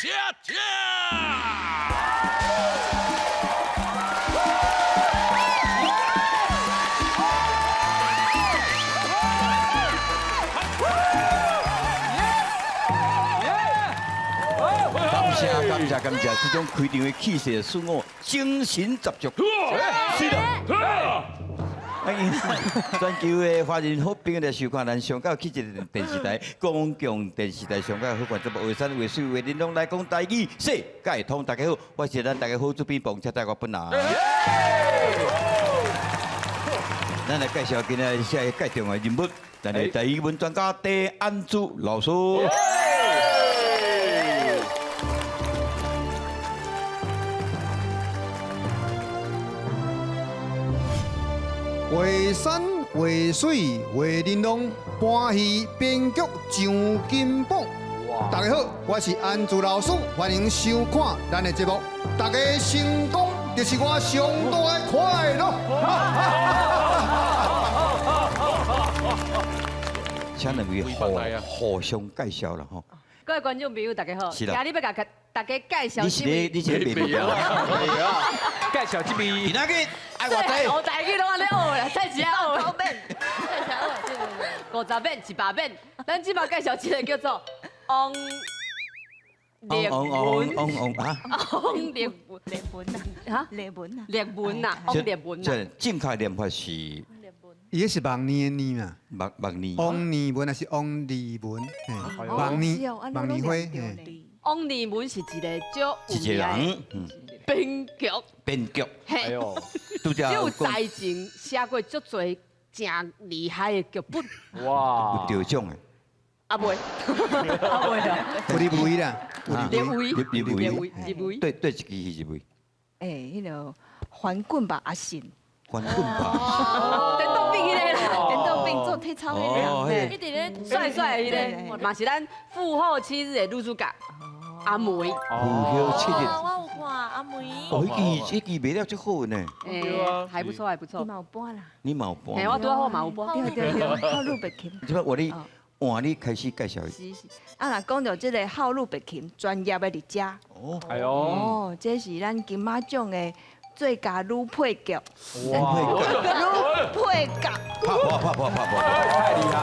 恰恰。感谢，这种开场的气势使我精神十足。是的。欢迎全球的华人好朋友来收看咱上港气质电视台、公共电视台上港好看节目《画山画水画玲珑》来讲台语，世界通大家好，我是咱大家好主编彭恰大我本人。咱来介绍今日下一个介重要人物，咱的台语文专家戴安珠老师。画山画水画玲珑，欢喜编剧上金榜。大家好，我是安珠老师，欢迎收看咱的节目。大家成功就是我上大的快乐。请两位互相介绍了吼。各位观众朋友，大家好。是啦。今日要甲大家介绍。你是咧别别啊？介绍这边。今仔日爱我对，我台语拢安尼学啦，再一下学。50遍100遍。咱即摆介绍一个叫做王烈文啊？王烈文啊？烈文啊？烈文呐，王烈文呐。这正确念法是。伊是望年的年嘛，望年。王年文还是王利文？望年辉。王烈文是一个足一个人，编剧。编剧。哎呦，只有在前写过足多真厉害的剧本。哇，有得奖的。啊袂，啊袂啦。有立位啦，立位。对，一支是一位。迄个翻滚吧阿信。翻滚吧。电动兵迄个啦，电动兵做体操迄个，一直咧帅帅的迄个，嘛是咱父后7日的女主角阿梅。父后7日。我有看阿梅。哦，迄支卖了足好呢。还不错，还不错。你嘛有搬啦？你嘛有搬？哎，我拄好嘛有搬。对，浩路白琴。即摆你开始介绍。是。啊，若讲到即个浩路白琴专业的伫遮。哦。哎呦。哦，这是咱金马奖的。最佳女配角，哇！女配角，太厉害！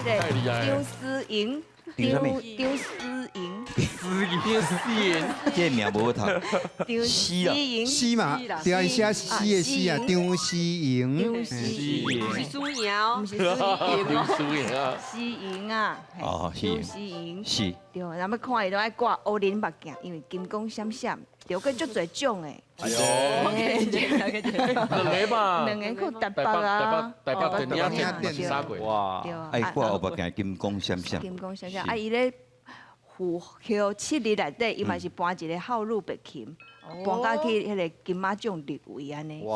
太厉害！丢思莹，丢思莹，这名无好读。丢思莹，诗嘛，对啊，写诗的诗啊，张思莹，是苏瑶，不是苏莹啊，思莹啊，哦，丢思莹，是。对，咱要看伊都爱挂乌林目镜，因为金光闪闪。有个足侪奖诶，哎呦，两个吧，两个去台北啊，台北电影店啥鬼？哇，爱挂后目镜金光闪闪，金光闪闪。啊，伊咧父后7日内底，伊嘛是搬一个浩路白琴，搬到去迄个金马奖入围安尼。哇，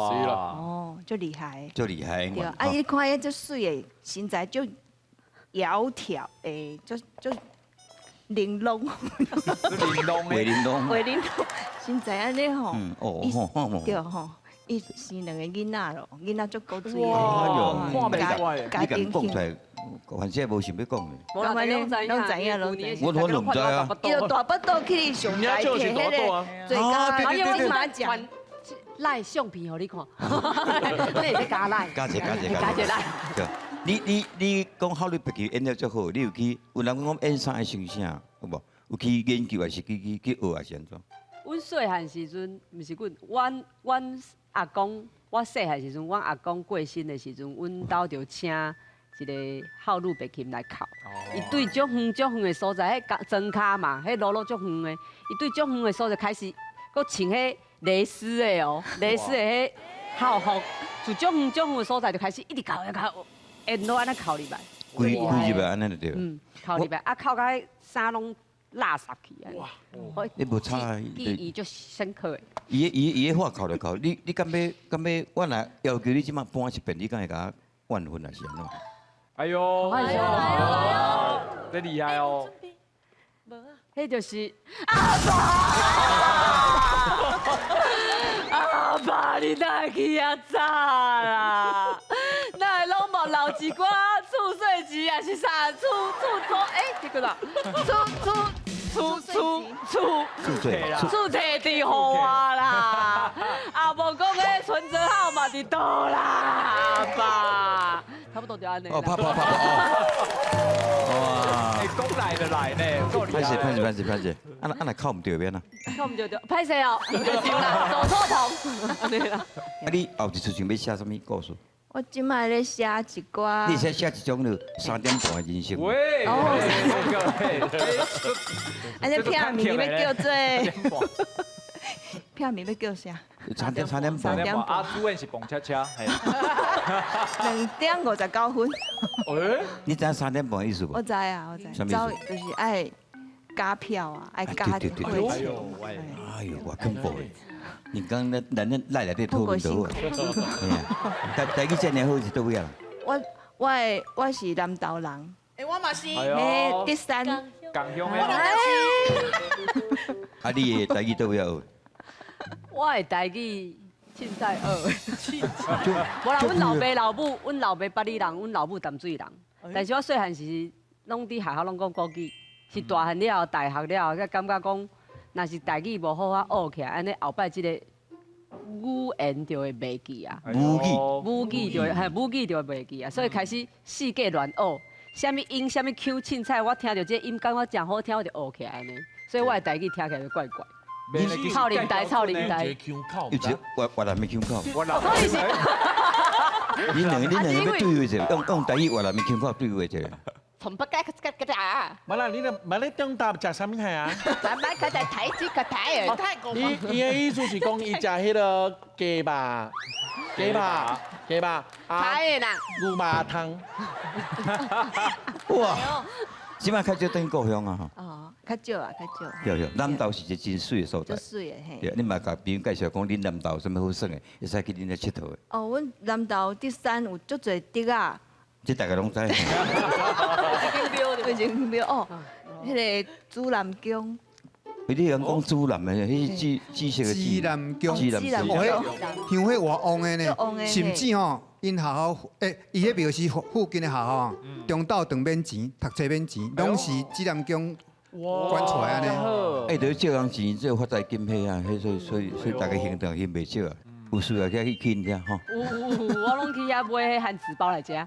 哦，足厉害。足厉害。对，啊，伊看伊足水诶，身材足窈窕诶，足玲珑。玲珑。身材安尼吼，对吼，伊生两个囡仔咯，囡仔足高水诶，家庭讲出来，反正无想要讲的。我拢知影，我都唔知啊。伊就大巴肚去上台摕迄个最佳金马奖，赖相片互你看，你会加赖，加一赖。对，你讲好你白球演了足好，你有人讲我演啥会想啥，有无？有去研究还是去学还是安怎？阮细汉时阵，毋是阮阿公，我细汉时阵，阮阿公过身的时阵，阮兜就请一个浩路白琴来考。伊对足远的所在，迄庄卡嘛，迄路足远的，伊对足远的所在开始，佮穿迄蕾丝的哦，蕾丝的迄校服，就足远的所在就开始一直考，沿路安尼考入来。规入来安尼就对。考入来，啊考到衫拢拉撒去啊！哇，你无差，记忆足深刻的。伊个话考就考，你敢要我若要求你即马搬一遍，你敢会甲我万分还是安怎？哎呦，你厉害哦！迄就是阿爸，阿爸，你哪会去遐早啦？哪会拢无留一寡厝税钱，还是啥厝租？哎，这个啦，厝厝对厝摕伫互我啦，啊无讲迄存折号码伫倒啦，阿爸，差不多就安尼啦。哦，啪哇！哎，讲来就来呢，够厉拍势，按那靠唔对边啊？看唔对，歹势哦，唔对啦，走错棚，安尼啦。啊，你后一出想要写什么故事？我即摆咧写一寡你，写一种了3点半的人生。喂，安尼片名要叫做片名要叫啥3点半。 3点半阿主演是蹦恰恰，系。 2:59分。诶，你知3点半的意思无我？知啊，我知。什么意思早就是爱加票啊，爱加对会钱。喂，哎呦，我恐怖的！你刚咱赖内底讨论就好。哎呀，台语真年好是倒位啊？我是南投人，我嘛是。哎嘿，呦，第三。港乡我的，啊，你的台语倒位啊？我的台语凊彩学。无啦，阮老爸老母，阮老爸八里人，阮老母淡水人。但是我细汉时拢伫学校拢讲国语，是大汉了后，大学了后，才感觉讲，若是台语无好啊学起来，安尼后摆即个语言就会袂记啊。母语就会袂记啊，所以开始四界乱学，啥物音、啥物 Q、凊彩，我听到这音感觉真好听，我就学起来安尼。所以我的台语听起来就怪怪。臭灵台，臭灵台。有一越南的腔口，我老所以是。你两个要对话者，用台语越南的腔口对话者。從北街個啊，咪啦，你中答食啥物係啊？咱買佢哋睇住個睇，太過分。伊嘅意思是講伊食迄個雞吧，啊，睇啦，牛麻湯。哇！即擺較少等故鄉啊！哦，較少啊，較少。有，南投是一个真水的所在足。水的嘿。对，你嘛甲朋友介绍讲，恁南投有啥物好耍的，会使去恁遐佚佗的。哦，阮南投第三有足侪竹啊，这大家拢知。已经庙哦，迄个主南宫。你人讲主南的，迄紫色的指南宫，指南指南哦，宫迄香火活旺的呢足旺的，甚至吼，因学校伊迄庙是附近的学校啊，中昼顿免钱，读册免钱，拢是指南宫管出来的呢。哎，着借人钱，只有发财金迄啊，迄所以大家行动去袂少啊，有需要去因遐吼。有，我拢去遐买汉字包来食。漢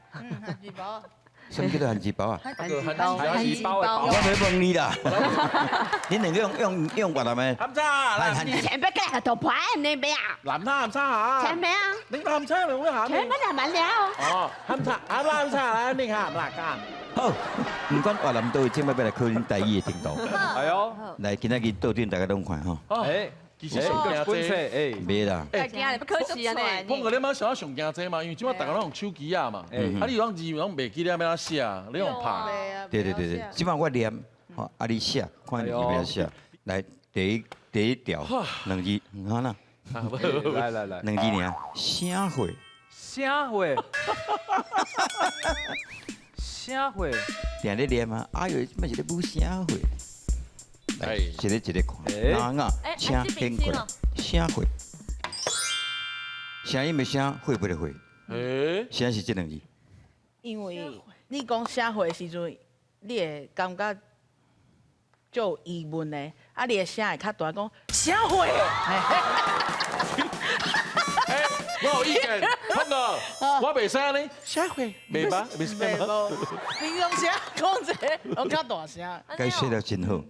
字寶，什么叫做汉字包啊？汉字包，汉字包的包我要问你啦，恁两个用越南的含叉，汉字，前邊嘅頭牌你咩啊？南叉含叉啊！前面啊，你含叉你會含前面就滿了。哦，含叉啦，你含啦干。好，唔管越南岛，今摆要来考恁台语的程度。哎呦，来，今仔日倒转大家拢看吼，哎，其實上驚本色，濟。哎，袂啦。哎，今日不可惜啊呢。碰過你媽想要上驚濟嘛？因為即擺大家攏用手機啊嘛，啊你用字攏袂記得要怎寫，你用拍。对，即摆我念，吼，啊你写，看你要不要寫。来，第一条，两字，好啦，来，两字尔，社会，社会，社会，定咧念啊，哎呦，乜是咧舞社会？来，一个看，哪请听过来，社会，声音的声，会不会会？誒，声是这两字。因為你講社會的時陣，你會感覺就有疑問的，啊，你的聲會較大，講社會。我有意見，潘哥，我袂使呢，社會袂吧，袂使嗎？平常時講一個，我較大聲。该说得真好，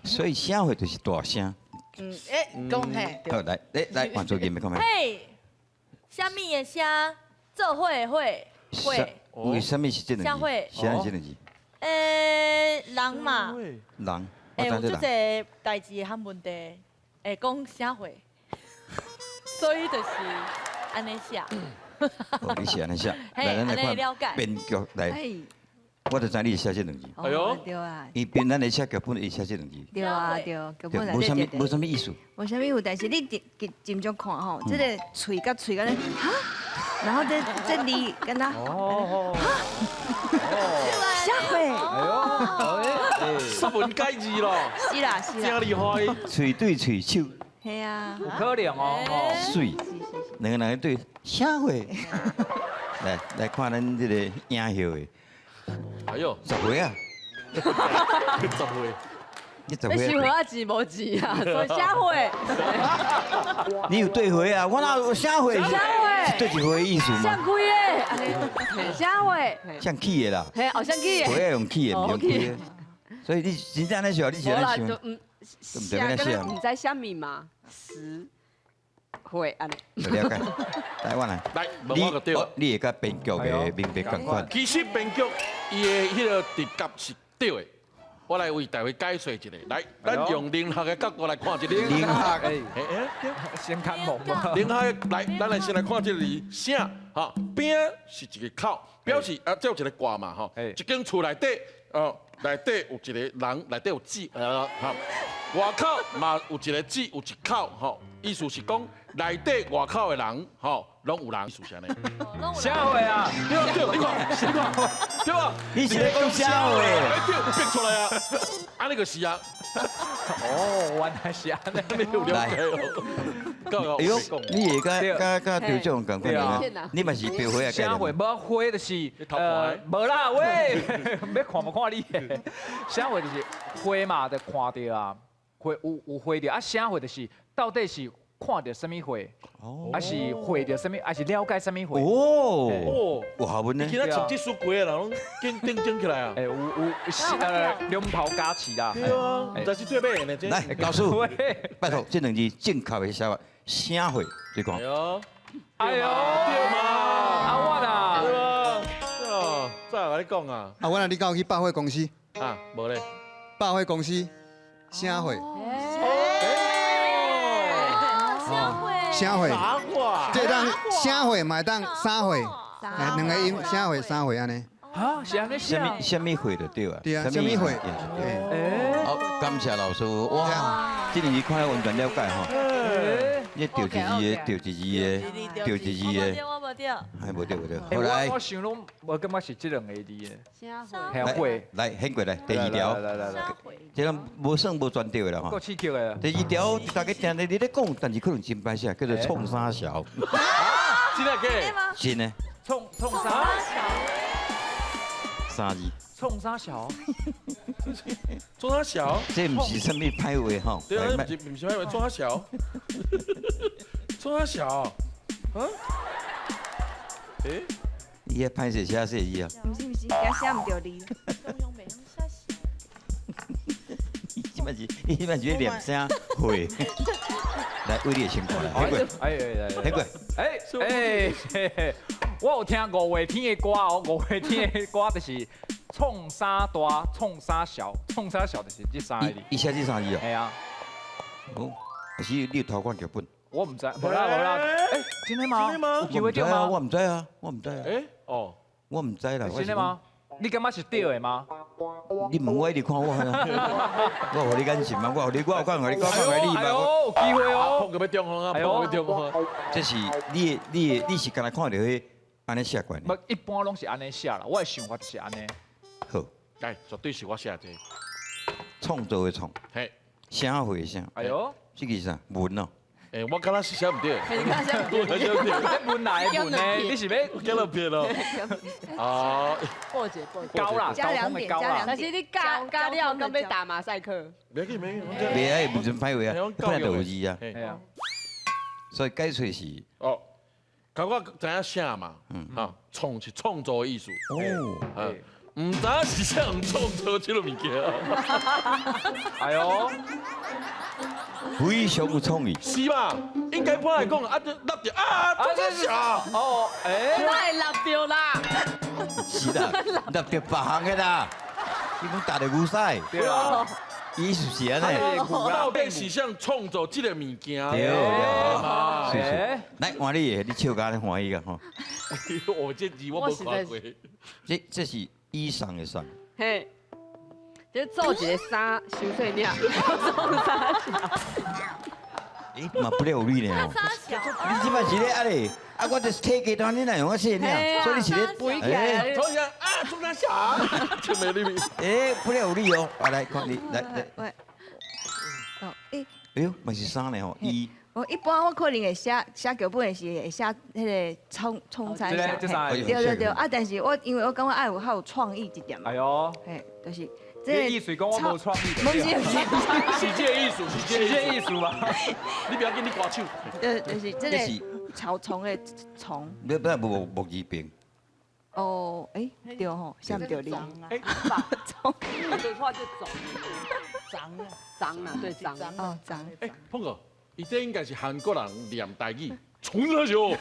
所以社会就是大声。講嘿，好，来，换做音要看咩？嘿，虾米的虾，做伙的伙，为什么是这两字？社会声是这两字。人嘛，人，我有即知这个代志和问题，会讲社会，所以就是安尼写。哦，你是安尼写，嘿来，咱来安尼了解看编剧来，哎，我就知你写这两字。哦哎呦对啊，伊编咱的写剧本，伊写这两字，对啊，对，根本来无什么对无什么意思。无啥物有，但是你斟酌看吼，这个喙甲喙甲咧，哈，然后这字跟他哦，社会，哎呦，说文解字咯，是啦是真啦，厲害。嘴对嘴手，系啊，有可能哦，水，是，两个人对社会。来看咱这个影后的哎呦， 10岁啊， 10歲，你十要收岁我钱无钱啊，所以下回你有对回啊？我哪有啥回？啥回对一回的意思像吗？开的，安尼下回，像起的啦，嘿，哦像去的，回要用起的，唔用开的。所以你真正安尼想，你是无啦安尼想，就下个唔知啥物嘛，10回安尼。就了解。来，我来。来，问我个对。你会甲编剧的明白共款。其实编剧伊的迄个直觉是对的，我来为大家解说一下。来，咱用灵学的角度来看这个。灵学先看梦嘛。灵学来，咱来先来看这个姓哈，边是一个口，表示啊，这有一个卦嘛吼，一间厝内底内底有一个人，内底有字哈，外口嘛有一个字，有一口吼，意思是讲内底外口的人吼，拢有人，意思是安尼。下回啊，对，你看，对吧？你是咧讲啥话？对，变出来啊，安尼个是啊，哦，原来是安尼。你有了解哦。哎呦，你会甲调种共款的，你嘛是标回的概下回念。无花就是无啦喂，要看无看你的。下回就是花嘛，就看到啊，花有花到啊，下回就是到底是看到什么花，还是会到什么，还是了解什么花？哦，有学问呢。其他成绩书贵的人拢紧整起来啊。有两头加起啦。对啊，唔知是最尾的呢。来，老师，拜托，这两字正确的写法，啥会？你讲。哎呦，对嘛，啊我啦，对啊，哦，再来你讲啊。啊，我若你敢有去百货公司？啊，无咧。百货公司啥会？啥会？啥话？这当啥会嘛当啥会？哎，两个音啥会啥会安尼？啊，是安尼写。什么会就对啊。对啊，什么会？好，感谢老师。哇，这两字看了完全了解哈。你调一字的，调一字的，调一字的。我无掉。还无对无对。好来。我想拢，我感觉是这两个字的。下下回。来，掀过来，第二条。来。这个无算无全对的啦够吼。刺激的。第二条大家听你咧讲，但是可能真歹写，叫做冲沙小。真的假？真的。冲啥？三字。冲啥小？做他小。这不是什么歹话吼。对啊，唔是歹话，做他小。做他小。啊？诶？伊遐歹势写写字啊。唔是，也写唔着你。伊即摆是要念啥会？来，为你的辛苦来，掀过，掀过。我有听五月天的歌哦，五月天的歌就是冲啥大，冲啥小，冲啥小就是这三个字。伊写这三字哦。系啊。哦，还是你有偷看剧本？我唔知，无啦。真的吗？有机会对吗？我唔知啊，我唔知啊。诶，哦，我唔知啦。真的吗？你感觉是对的吗？你问我，你看我啊。我互你眼神嘛，我有讲，互你讲你嘛。哎呦，有机会哦。碰个要中风啊，碰个要中风。这是你是敢若看到迄安尼写惯的？不，一般拢是安尼写啦。我的想法就是安尼。好，哎，绝对是我写的。创造的创，嘿，啥会啥？哎呦，这个是啥？文哦。诶，我敢若是写唔对。你看像我写唔对。这文来文呢？你是要我了别了。啊，破解。高啦，加两点，加两点。但是你加了，敢要打马赛克？没去。袂爱唔准歹话啊，本来就有字啊。系啊。所以解说是哦，甲我知影写嘛，哈，创是创造的意思。哦，唔知影是啥人创造这个物件。哎呦，非常有创意。是吧？应该本来讲啊，就立着啊，做啥小？哦，哎，太立掉啦！是啦，立着别行的啦，你讲打的牛赛，对啊，意思是安尼。到底是想创造这个物件？对嘛？是。来，换你的，你笑甲你欢喜个吼。我这字我无看过。这是衣裳的裳。嘿，就做一个衫收碎领，做衫小。嘛不了有你呢。你即摆是咧安尼，啊，我就是体格端，你哪用我写呢？所以你是咧背起来。做啥啊？做啥小？就没你面。不了有你哦。啊，来看你，来。喂。哦，哎呦，嘛是衫呢吼，衣。一般我可能会写剧本的是会写迄个冲餐小，对。啊，但是因为我感觉爱有较有创意一点嘛。哎呦，嘿，就是这艺术讲我无创意的，不是是这个意思，是这是这个意思。艺术吗？你不要跟你刮手。就是这个草丛的虫。你不木字边，哦，对吼，想唔对你。哎，虫。对话就走，脏啊，脏啊，对脏。哦，脏。哎，碰哥，伊这应该是韩国人念台语，冲上去哦。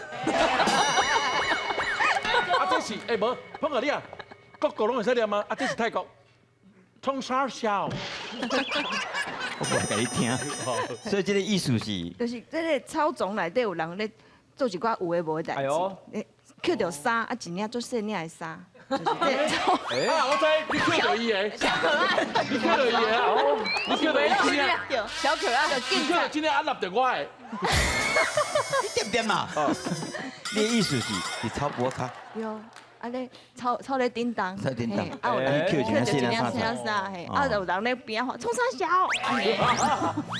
啊，这是哎无，碰哥你啊，各国拢会使念吗？啊，这是泰国，冲啥笑？我不给你听。所以这个意思是，就是这个草丛内底有人咧做一寡有诶无诶代志。哎呦，捡到沙啊，一领做细领诶沙，就是这个草。啊，我知，你捡到伊个，小可爱，你捡到伊个哦，你捡到伊今天，小可爱的你捡到今天安立着我的。点点嘛。你的意思是，你草薄卡，有，啊咧草咧叮当，草叮当嘿啊有人哎捡到一领捡到一沙领沙，嘿，啊有人咧边喊冲啥小，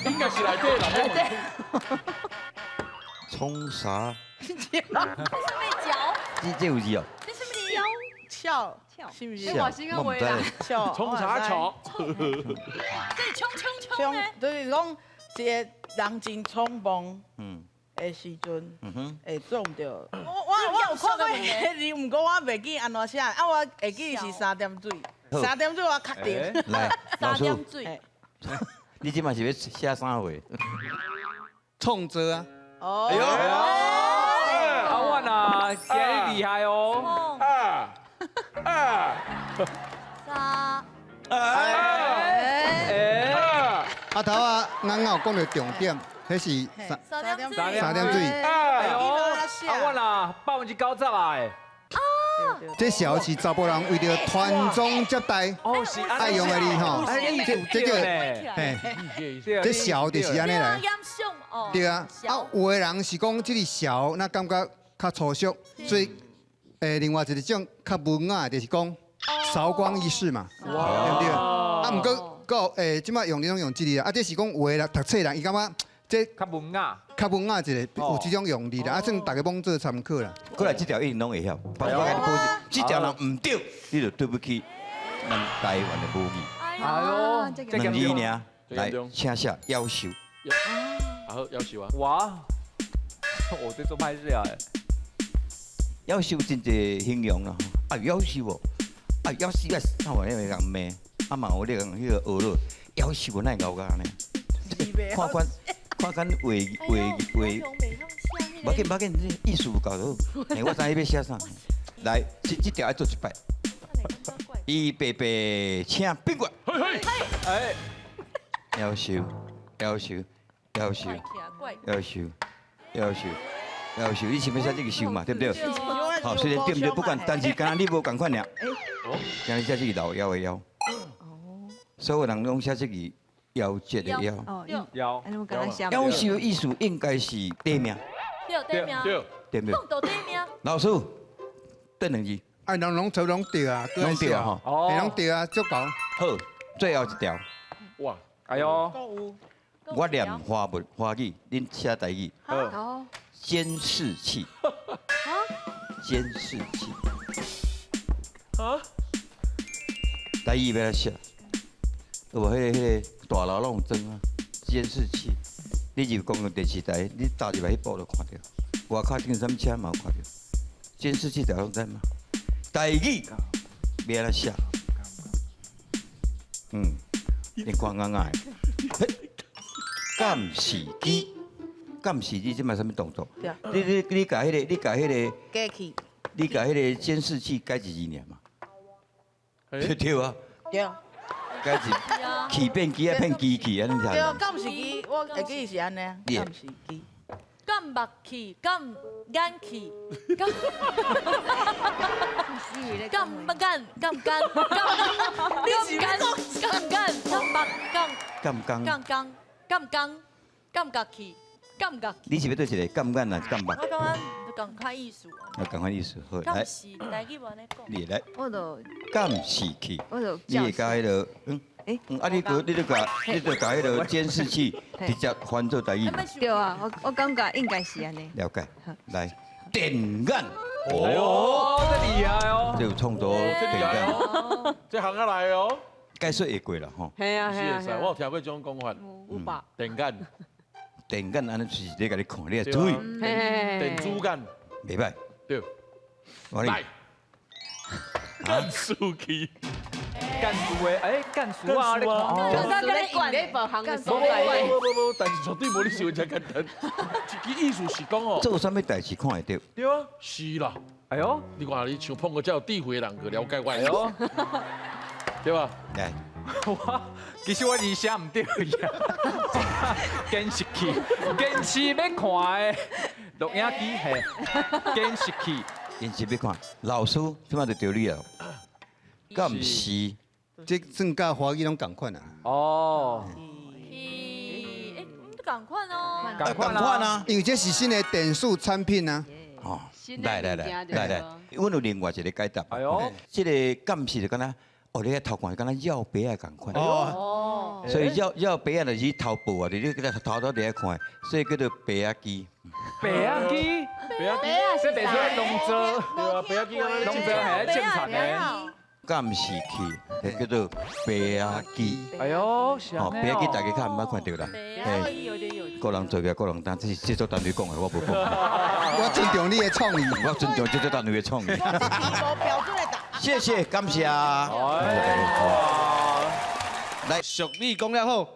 应该是内底人咧。冲啥？脚，这有字哦。这是不是翘，翘是不是？是啊我唔知道。翘，冲啥桥？这冲冲冲呢？就是讲一个人真冲动嗯的时阵，哼，会撞到。我有看过迄字，毋过我袂记安怎写，啊我会记是3点水，3点水我确定。来，老师，三点水，你今晚是要写啥话？创造啊，哦，阿万啊，今日厉害哦。三，啊头啊，啱啱有讲到重点，迄是三点水，三点水，哎呦，阿万啊，90%啊！这小是查甫人为着传宗接代哦，是爱用的字吼，这个嘿，这小就是安尼来。严重哦，对啊，啊，有的人是讲这个小，那感觉较粗俗，所以另外一种较文雅，就是讲韶光易逝嘛，对不对？啊，毋过即摆用这种用字啦，啊，这是讲有的人读册人，伊感觉这较文雅，较文雅一个有这种用字啦，啊，算大家帮做参考啦。过来这条一定拢会晓，包括你保证，这条人唔对，你就对不起咱台湾的母语。哎呦，这个两字尔，来这个请写夭寿。然后要求啊，哇，我这做歹势啊！夭寿真侪形容啦，啊夭寿哦，啊夭寿啊，那我那个人骂，啊嘛我那个迄个学了，夭寿那搞个呢？看画，无要紧，这意思搞到，我知你要写啥。来，这条要做一摆。预备备，请宾馆。哎，夭寿，夭寿，夭寿，怪夭寿，夭寿，夭寿，你前面写这个寿嘛，对不对？好，虽然对不对不管，但是刚刚你无共款俩。今日写这个老夭的夭。所有人拢写这个夭折的夭。哦，有安尼我刚刚想。夭寿的意思应该是地名，对名，对，对不对？碰到对名，老师，对两字，啊，人拢做拢对啊，拢对啊吼。哦嘿，拢对啊，足够。好，最后一条，哇，哎呦，我念华文华语，恁写台语。哦，监视器。监视器。啊，台语要来写，有无迄个大楼拢有装啊？监视器，你入公共电视台，你打入来迄部就看到。外口顶什么车嘛有看到。监视器大家拢知嘛？台语要来写，你看啱啱的。监视机，监视机这嘛什么动作？你甲迄个，过去，你甲迄个监视器改一字尔嘛？对啊，对，改一起变机啊变机器安尼对，才。监视机，我会记是安尼，监视机。干目去，干眼去，干干不干，干干干，你是干干干干目干刚，干干干干干觉去，干觉去。你是要对一个干干啊干目？我感觉就讲看艺术啊，要赶快意思好来敢，是台语无安尼讲。你来我就监视器，我就你会甲迄个啊你就甲迄个监视器直接翻做台语。对啊，我感觉应该是安尼。了解，来电眼。哦，这厉害哦！这有创作电眼。这行下来哦，解说会过啦吼。系啊系啊是，我有听过这种讲法，有吧？电眼、电眼安尼就是你甲你看，你要注意，电子眼，袂歹。对，我来，干书记，干书的，干书啊，你看哦。刚刚跟你管那部行的所在。不，但是绝对无你想的这简单。这个意思是讲哦，做有啥物代志看会到？对啊，是啦。哎呦，你看你像碰过这有智慧的人去了解我哎呦，对吧？来，其实我字写唔对呀，坚持去，坚持要看的录影机嘿，坚持去。因是要看老师，即摆就对你啊，敢毋是？这算甲华语拢共款啊。哦，都赶快哦！赶快赶快啊！因为这是新的电视产品啊。哦，新的来，阮有另外一个解答。哎呦，这个敢是就敢若，哦，你个头看敢若药杯啊共款。哦，所以药杯啊就是头部啊，你个头头伫看，所以叫做白啊机。白鸭机，这白出来农作，对啊，不要紧啊，农作系正常的。敢是去，叫做白啊机。哎呦，是啊哦，白啊机大家较毋捌看到啦。嘿，有点有。个人做嘅，个人担，这是制作单位讲的，我无讲。我尊重你的创意。我尊重制作单位的创意。无标准的答案。谢谢，感谢。来，俗语讲了好。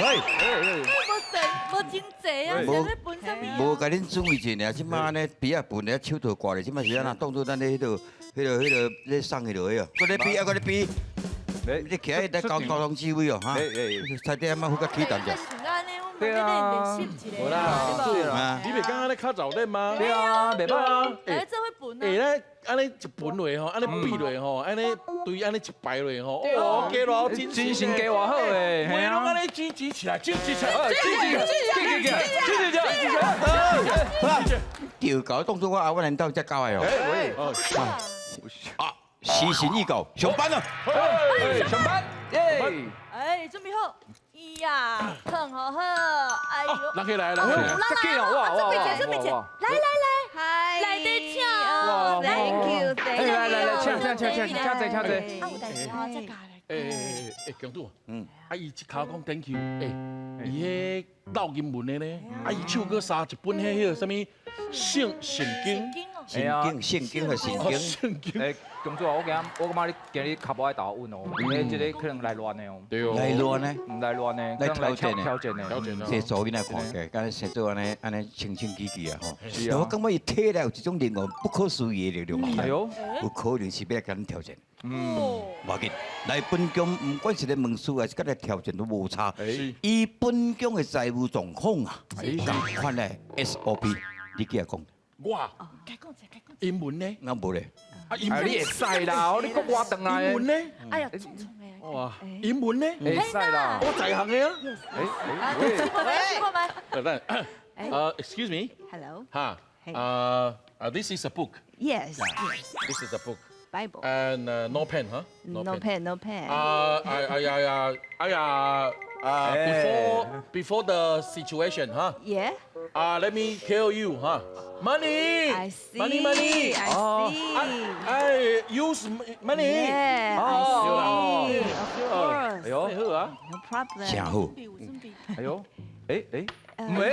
喂，无真济啊，现在分什么？无甲恁注意一下，即摆呢笔啊分咧手头挂咧，即摆是安那当做咱咧迄个咧送迄落去哦，搁咧比啊搁咧比，你徛喺高中智慧哦哈，差点仔好甲起动者。对啊，无啦，对啊你袂刚刚咧较早练吗？对啊，袂歹啊。哎，这会分啊。会咧，安尼一盆落吼，安尼比落吼，安尼对安尼一排落吼，哦，加落真精神加偌好诶，嘿拢安尼举起来，举起来，调搞当作我阿阮领导才教的哦。啊，时辰已到，上班了。上班，耶！哎，准备好。哎呀，很好喝，哎呦。人起来，人起来。这个哦，哇，准备来，嗨，来得巧哇，Thank you，Thank you，来，请坐。啊，有代志哦，再教来。强度，啊伊一口讲 thank you，伊迄闹英文的呢，啊伊手搁杀一本迄个什么圣经，圣经和圣经。圣经，诶，公主啊，我感觉你今日脚步爱打稳哦，你这个可能来乱的哦。对哦，来乱呢？唔来乱呢，来可能来挑战呢。了解了。这做囡仔看起，敢若先做安尼清清气气啊吼。是啊我感觉伊体内有一种令我不可思议的力量。哎呦，有可能是要甲咱挑战。嗯，无要紧，来本宫，不管是咧问事还是甲来挑战都无差。是以本宫的财务状况啊，咁款咧 SOP，你记下讲。我该讲者，该讲。英文呢？那无咧，啊英你会使啦，你讲我等来。英文呢？哎呀，冲冲的。哇，英文呢？会使啦。我在行的啊。去过没？ Excuse me， Hello，哈，this is a book， yes， this is a book。 Bible， And no pen, huh? no pen，no pen。Before the situation, huh? Yeah， Let me tell you, huh? Money, I see， money. I see。 I use money. Yeah，I see，of 哎呦，好啊， course，no problem。真好。哎呦，诶，唔会，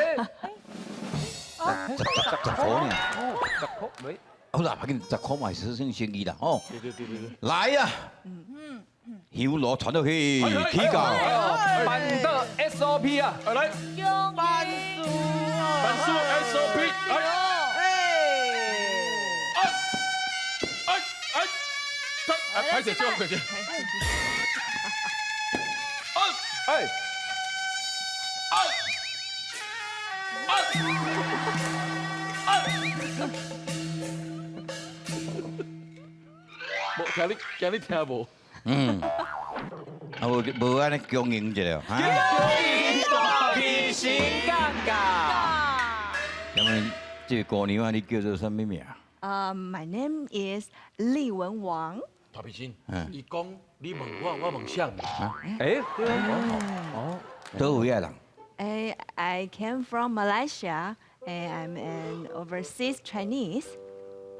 10块呢。哦，10块，喂，好啦，把紧10块嘛是算生意啦，吼。对。来呀，香炉传落去，起价。办的 SOP 啊，来，用万反数 SOP， 拍手，快点。无听你听无？嗯，啊无安尼经营一下，哈。大鼻神尴尬。请问这个姑娘啊，你叫做什么名？ My name is 厉文王。大鼻神，伊讲你问我，我问啥物？哎，倒位的人？ I came from Malaysia and I'm an overseas Chinese.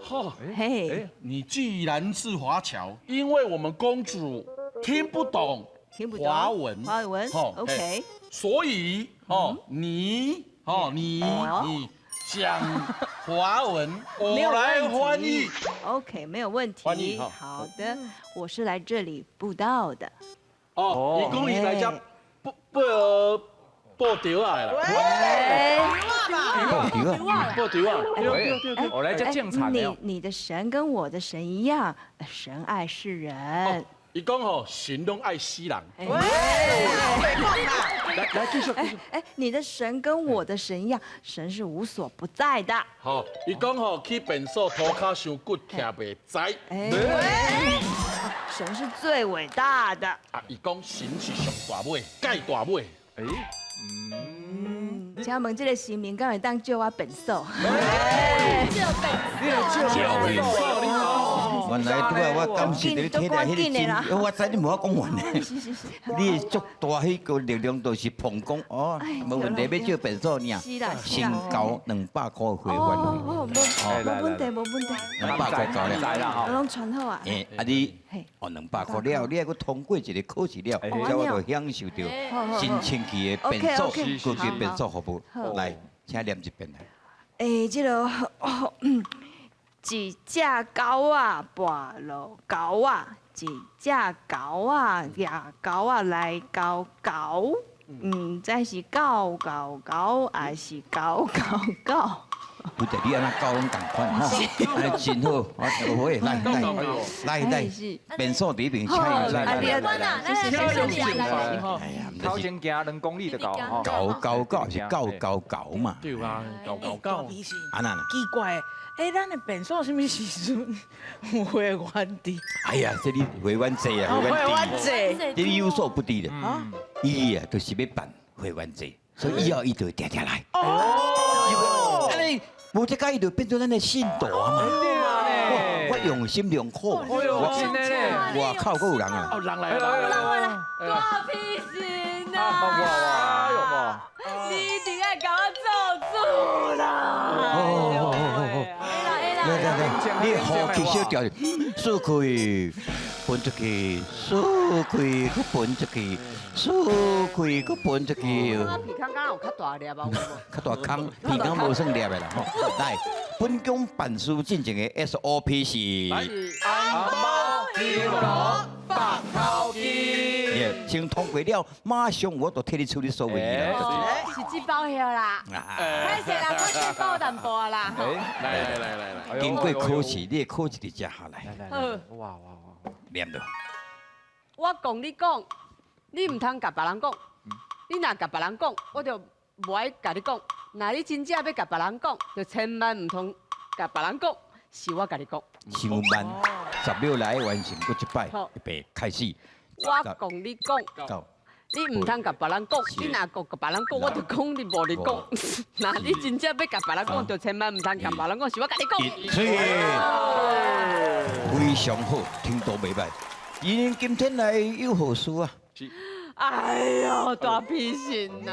哈，嘿，你既然是华侨，因为我们公主听不懂听不懂华文，华文哦，OK。所以你讲华文，我来翻译。 OK， 没有问题。翻译哈好的，我是来这里布道的。哦，伊讲伊来遮报条啊啦，报条啊，对，我来这正常的。你的神跟我的神一样，神爱世人。伊讲吼，神拢爱死人。来继续。你的神跟我的神一样，神是无所不在的。好，伊讲吼，去便所涂骹伤骨，徛袂知。神是最伟大的。啊，伊讲神是上大尾，盖大尾。请问这个神明敢会当借我本手？原来拄啊，我感谢你听来迄个真，我知你无法讲完呢。你足大迄个力量，就是捧讲哦，无问题，要借便所尔，先交200块回还费。无问题，无问题。 200块交了，我拢传好啊。你200块了，你还佫通过一个考试了，这我就享受到真清气的便所，高级便所服务。来，请念一遍来。这个一只狗仔跋落狗仔，一只狗仔抓狗仔来搞狗，知是狗还是狗？不得你安那教拢同款吼，安尼真好，好诶，来，便所第一名，请伊来。哎呀，头前行2公里就到吼。狗是狗嘛。对啊，狗。安那？奇怪，咱的便所什么时阵有会员制？哎呀，这里会员制啊，会员制，这里有所不知的。伊啊，就是要办会员制，所以以后伊就会定来。无这个伊就变做咱的信徒啊嘛！我用心良苦，我靠，还有人啊！人来了，大屁神啊！你一定爱甲我做主啦！你好气小调，输开，分出去，输开，佮分出去，输开，佮分出去。我鼻孔敢有较大粒啊？较大空，鼻孔无算粒的啦。来，本宫办事进行的 SOP 是。红包金龙白头鸡。先通过了，马上我就替你处理所有嘢啦。是这包晓啦，歹势啦，我先包淡薄啦。来，经过考试，你的考试就接下来。哇，念到。我讲你讲，你唔通甲别人讲，你若甲别人讲，我就无爱甲你讲。若你真正要甲别人讲，就千万唔通甲别人讲，是我甲你讲。上万10秒来完成嗰一摆，预备开始。我讲你讲，你唔通甲别人讲，你若讲甲别人讲，我就讲你无你讲。那你真正要甲别人讲，就千万唔通甲别人讲，是我甲你讲。非常好，听到袂歹。因今天来有好事啊！哎呦，大屁神呐！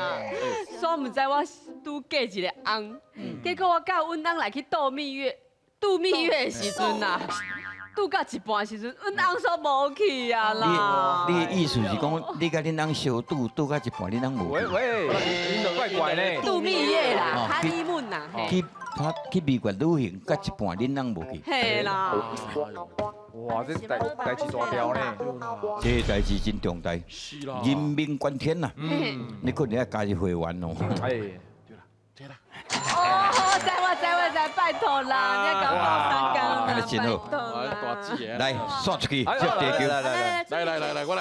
所唔知我拄嫁一个翁，结果我甲阮翁来去度蜜月的时阵呐。拄到一半时阵，阮翁说无去啊啦。你的意思是讲，你甲恁翁小拄到一半，恁翁无去？怪怪呢。度蜜月啦，哈尼mun呐。去美国旅行，甲一半恁翁无去。嘿啦。哇，这代志大条呢。这代志真重大，人命关天呐。你可能要加入会员哦。哎，对啦。哦，知，拜托啦，你搞我三更啦，拜托啦。大姐，来，刷出去，接地球。来，我来。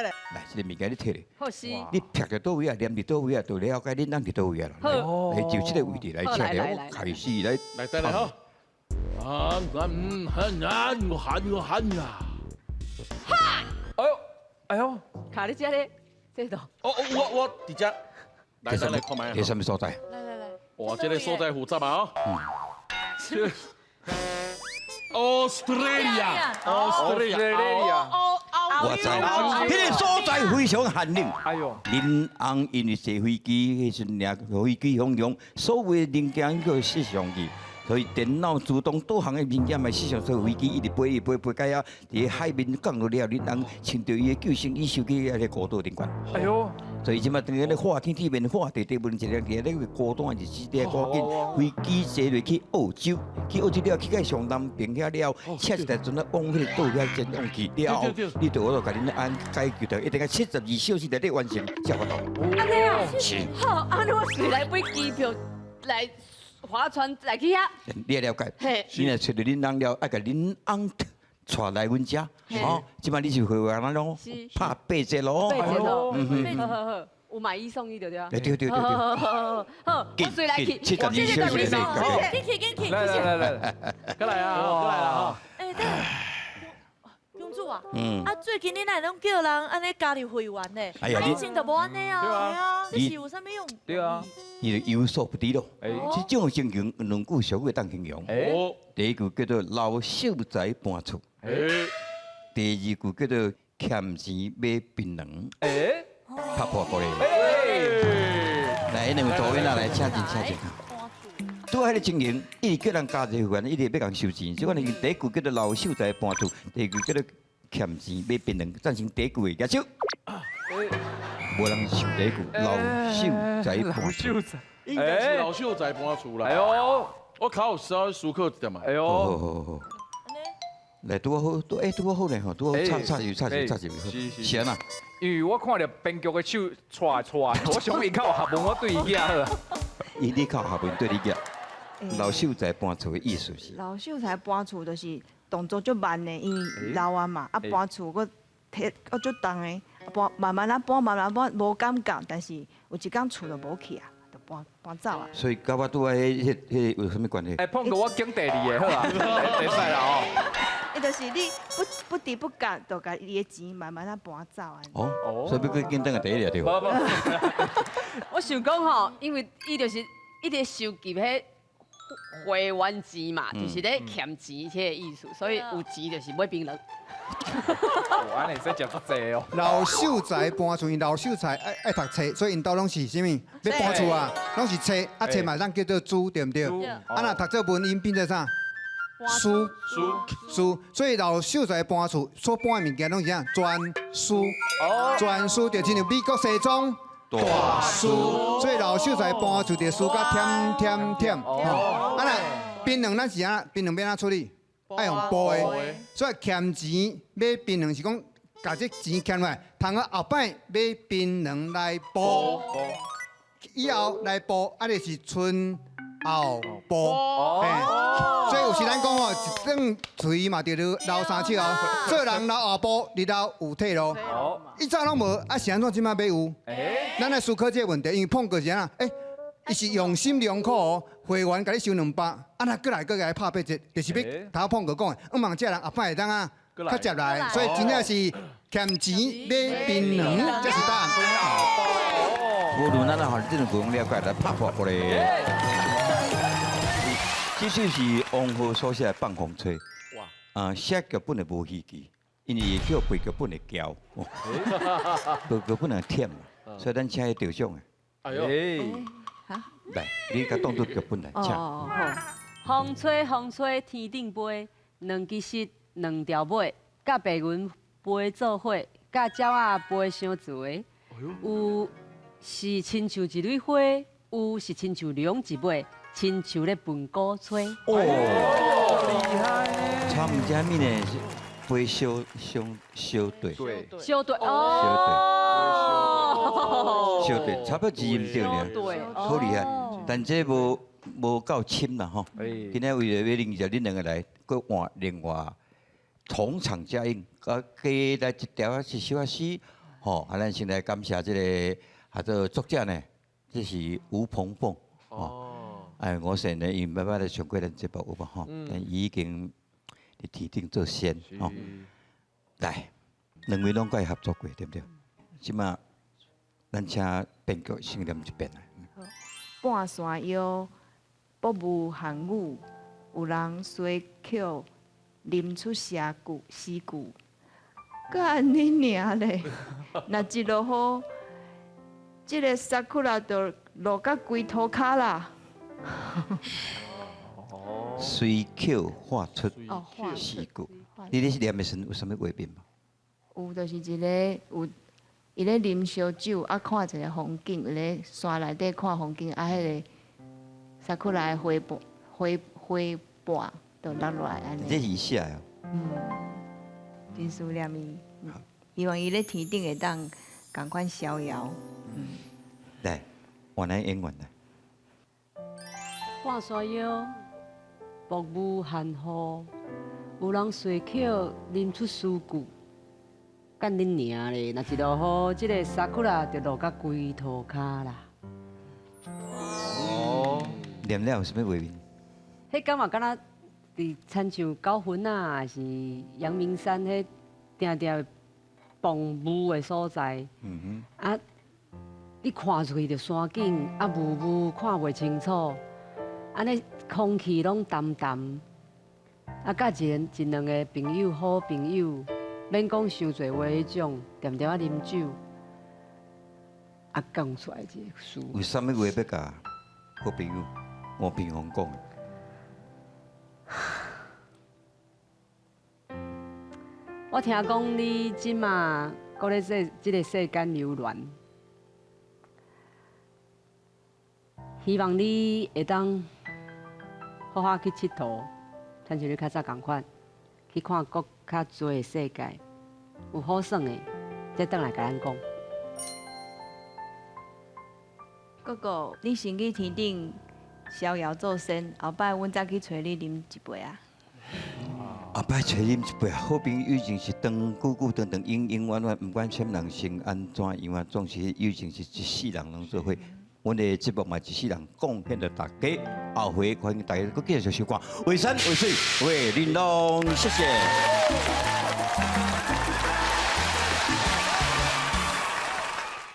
来。来，这个物件你摕咧，好是。你劈到倒位啊，念伫倒位啊，就了解恁人伫倒位啊。好，来就这个位置来吃了，我开始来。来得来哈。啊，我喊啊！哎呦，哎呦，卡你这里，这度。哦，我伫遮。来，咱来看卖。这什么所在？来来来，哇，这个所在复杂啊！Australia。我知，迄个所在非常寒冷。哎呦，恁翁因为坐飞机，迄阵领飞机风浪，所有的零件都失上去。所以电脑自动导航的零件嘛，实际上所有飞机一直飞到啊，伫海面降落了，恁翁穿着伊的救生衣收起迄个高度顶悬。哎呦，所以即马等于咧化天体面化地问一个，伫咧高端日子咧赶紧飞机坐落去澳洲，去澳洲了去到上南边遐了，车一台船啊往迄个岛遐前往去了，你对我就甲恁安解决掉，一定要72小时内底完成才有法度。安尼啊，是。好，安尼我随来买机票来划船来去遐。你也了解，嘿，你若找到恁翁了，爱甲恁翁带来阮遮，吼，即摆你是回话安咯，拍8折咯，八折咯，嗯好，有买一送一对对啊。对，好，我随来去， 72小时内紧去，来，过来啊，过来啦！哎，对，公主啊，啊，最近你哪拢叫人安尼加入会员呢？哎呀，以前都无安尼啊，对啊，你是有啥物用？对啊，伊就有所不知咯。哎，这种情形两句俗语当形容。哦，第一句叫做老秀才搬厝，哎，第二句叫做欠钱买槟榔，哎，拍破过来。哎，来，两位导演啊，来请进。拄迄个情形，一直叫人加入会员，一直要共收钱。即款第一句叫做老秀才搬厝，第二句叫做欠钱买槟榔，赞成第一句的举手。无人想第一句，老秀才搬厝。应该是老秀才搬厝啦。哎呦，我考稍微思考一点嘛。哎呦，好。来，拄好，拄好呢吼，拄好插入。是安那？因为我看到编剧的手拽，我想伊靠学问，我对伊囝好。你靠学问对你讲，老秀才搬厝的意思是？老秀才搬厝就是动作足慢的，因为老啊嘛，啊搬厝我足重的，搬慢慢搬，无感觉，但是有一天厝就无去啊，就搬走啊。所以甲我拄啊迄有什么关系？哎，碰到我经第二个好啊，第使啦哦。伊就是你不知不觉就甲伊的钱慢慢搬走啊。哦，所以要紧等个第一了对吧？我想讲吼，因为伊就是一直收集迄会员钱嘛，就是咧欠钱迄个意思，所以有钱就是买槟榔。安尼说真复杂哦。老秀才搬厝，因老秀才爱读册，所以因兜拢是啥物？要搬厝啊，拢是册，啊册嘛咱叫做书，对不对？啊若读做文音变做啥？书，所以老秀才搬厝所搬的物件拢是啥？专书，专书就亲像美国西装大书，所以老秀才搬厝就书甲添。啊若槟榔咱是安，槟榔要安处理？爱用剥的，所以欠钱买槟榔是讲，把这钱欠来，通个后摆买槟榔来剥，以后来剥，啊就是春后剥，所以有时咱讲吼，一顿锤嘛，就留三尺哦。做人留后补，日后有退路。以早拢无，啊是安怎即摆要有？咱来思考这个问题，因为碰过是安怎？伊是用心良苦哦，会员甲你收200，啊那过来拍8折，就是要头碰过讲的，毋望这人后摆会当啊较接来，所以真正是欠钱买槟榔，这是答案。无论咱啊，这种不用了解来拍破过来。这就是王浩所写的《放风吹》。哇！写剧本的无稀奇，因为叫背剧本的骄，背剧本的忝嘛，所以咱请伊着奖的。哎呦！来，你甲当作剧本来请。好，风吹天顶飞，2支丝2条尾，甲白云飞做伙，甲鸟仔飞相随。有是亲像一蕊花，有是亲像龙一尾，亲像咧分鼓吹。哦，厉害！差唔多物呢是飞相对。相对哦。相对，差不多字音对呢，好厉害。但这无够深啦吼。今天为了要迎接恁两个来，佮换另外同场加映，佮加来一条是小诗，吼，啊，咱先来感谢这个啊，这作者呢，这是吴鹏凤。哦。哎，我说呢，因爸爸来上过咱节目有无吼？但伊已经伫天顶做仙吼。来，两位拢甲伊合作过，对不对？即马，咱请编剧先念一遍来。半山腰，薄雾寒雨，有人随口啉出诗句。干你娘嘞！若一落雨，这个萨库拉就落到规涂骹啦。随口画出画诗句，你咧念的时有啥物画面吗？有，就是一个有，伊咧啉烧酒，啊看一个风景，伊咧山内底看风景，啊迄个萨库拉的花瓣就落落来安尼。这是伊写的。真思念伊，希望伊咧天顶会当共款逍遥。来，换来演员来。半山腰，薄雾寒雨，有人随口啉出诗句。干恁娘咧！若一落雨，这个萨库拉就落到规涂骹啦。哦。念了有啥物画面？迄感觉敢若伫亲像九份啊，还是阳明山迄定定蓬雾的所在。啊，你看出去就山景，啊雾雾看袂清楚，安尼空气拢淡淡。啊，甲一两个朋友好朋友，免讲伤侪话迄种，点点啊啉酒，啊讲出来这个诗。有啥物话要甲好朋友吴平宏讲？我听讲你即马搁咧即个世间流乱，希望你会当好好去佚佗，亲像你较早共款，去看搁较多的世界，有好耍的，再倒来甲咱讲。哥哥，你先去天顶逍遥做仙，后摆阮再去找你啉一杯啊。后摆找啉一杯，好朋友友情是长长永永远远，不管什么人生安怎样啊，总是友情是一世人能做伙。阮的节目嘛，一世人贡献着大家，后回欢迎大家搁继续收看《为山为水为玲珑》，谢谢。